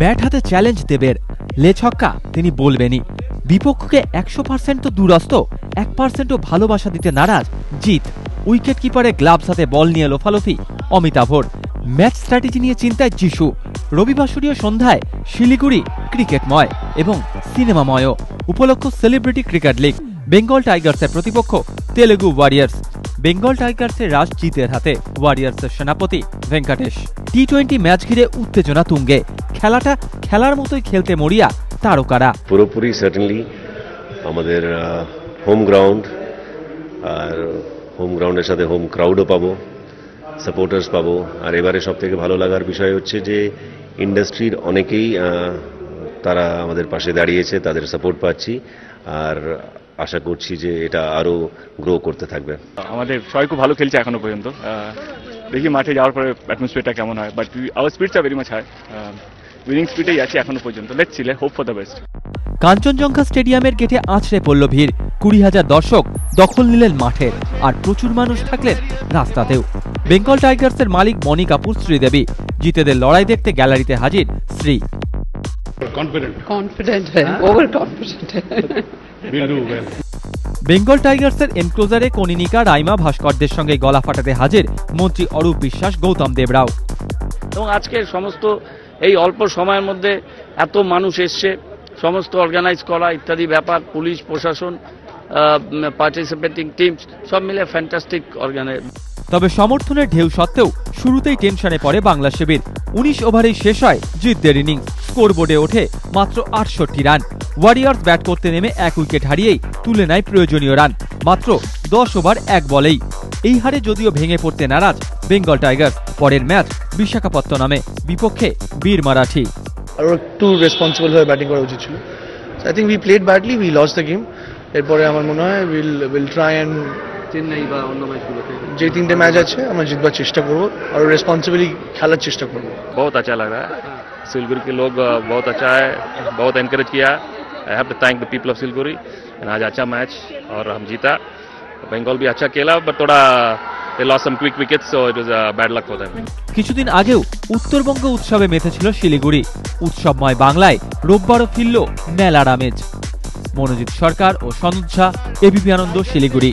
Bat হাতে challenge দেবের, লে ছক্কা তিনি বলবেনই। বিপক্ষকে 100% তো দূরস্থ, 1%ও ভালোবাসা দিতে নারাজ জিত। উইকেট কিপারে গ্লাভস হাতে বল নিয়ে লোফালোফি অমিতাভর। ম্যাচ স্ট্র্যাটেজি নিয়ে চিন্তায় যিশু। রবিবাসরীয় সন্ধ্যায় শিলিগুড়ি ক্রিকেটময় এবং সিনেমাময়ও। উপলক্ষ সেলিব্রিটি ক্রিকেট লিগ। বেঙ্গল টাইগার্সের প্রতিপক্ষ তেলেগু ওয়ারিয়ার্স। বেঙ্গল টাইগার্সের রাজ জিতের হাতে, ওয়ারিয়ার্সের সেনাপতি ভেঙ্কটেশ। টি-20 ম্যাচ ঘিরে উত্তেজনা তুঙ্গে। খেলাটা খেলার মতোই খেলতে মরিয়া তারকারা। পুরোপুরি সার্টেনলি আমাদের হোম গ্রাউন্ড, আর হোম গ্রাউন্ডের সাথে হোম ক্রাউডও পাবো, সাপোর্টার্স পাবো। আর এবারে সব থেকে ভালো লাগার বিষয় হচ্ছে যে ইন্ডাস্ট্রির অনেকেই তারা আমাদের পাশে দাঁড়িয়েছে, তাদের সাপোর্ট পাচ্ছি। আর আশা করছি যে এটা আরো গ্রো করতে থাকবে। আমাদের সবাই খুব ভালো খেলছে এখনো পর্যন্ত। দেখি মাঠে যাওয়ার পরে অ্যাটমসফিয়ারটা কেমন হয়, but our speeds are very much high. Winning স্পিডেই আছে এখনো পর্যন্ত। Let's see, hope for the best. Kanchenjunga স্টেডিয়ামের গেটে আছড়ে পড়ল ভিড়। 20,000 দর্শক দখল নিলেন মাঠের, আর প্রচুর মানুষ থাকলেন রাস্তাতেও। বেঙ্গল টাইগার্সের মালিক মনি কাপুর শ্রীদেবী জিতেদের লড়াই দেখতে গ্যালারিতে হাজির শ্রী। বেঙ্গল টাইগার্সের এনক্লোজারে কনিনিকা, রাইমা, ভাস্করদের সঙ্গে গলা ফাটাতে হাজির মন্ত্রী অরূপ বিশ্বাস, গৌতম দেবরাও। এবং আজকে সমস্ত এই অল্প সময়ের মধ্যে এত মানুষ এসছে, সমস্ত অর্গানাইজ করা ইত্যাদি ব্যাপার, পুলিশ প্রশাসন, পার্টিসিপেটিং টিমস সব মিলে ফ্যান্টাস্টিক অর্গানাইজ। তবে সমর্থনের ঢেউ সত্ত্বেও শুরুতেই টেনশনে পড়ে বাংলা শিবির। 19 ওভারেই শেষ হয় জিতদের ইনিংস। স্কোরবোর্ডে ওঠে মাত্র 68 রান। ওয়ারিয়ার্স ব্যাট করতে নেমে 1 উইকেট হারিয়েই তুলে নেয় প্রয়োজনীয় রান মাত্র 10 ওভার 1 বলেই। এই হারে যদিও ভেঙে পড়তে নারাজ বেঙ্গল টাইগার্স। পরের ম্যাচ বিশাখাপত্তনমে, বিপক্ষে বীর মারাঠি। আরো একটু রেসপন্সিবল হয়ে ব্যাটিং করা উচিত ছিল। I think we played badly, we lost the game. এরপরে আমার মনে হয় উইল ট্রাই অ্যান্ড চেন্নাই বা অন্য ম্যাচগুলোতে যে 3টে ম্যাচ আছে আমরা জিতবার চেষ্টা করবো, আর রেসপন্সিবলি খেলার চেষ্টা করবো। बहुत अच्छा लग रहा है। सिलगुड़ी के लोग बहुत अच्छा है, बहुत एनकरेज किया। I have to thank the people of Siliguri. आज अच्छा मैच और हम जीता। बेंगल भी अच्छा खेला, बट थोड़ा they lost some quick wickets, so it was a bad luck for them. কিছুদিন আগেও উত্তরবঙ্গ উৎসবে মেতেছিল শিলিগুড়ি। উৎসবময় বাংলায় রোববারও ফিরল মেলার আমেজ। মনোজিৎ সরকার ও সনুজ ঝা, এবিপি আনন্দ, শিলিগুড়ি।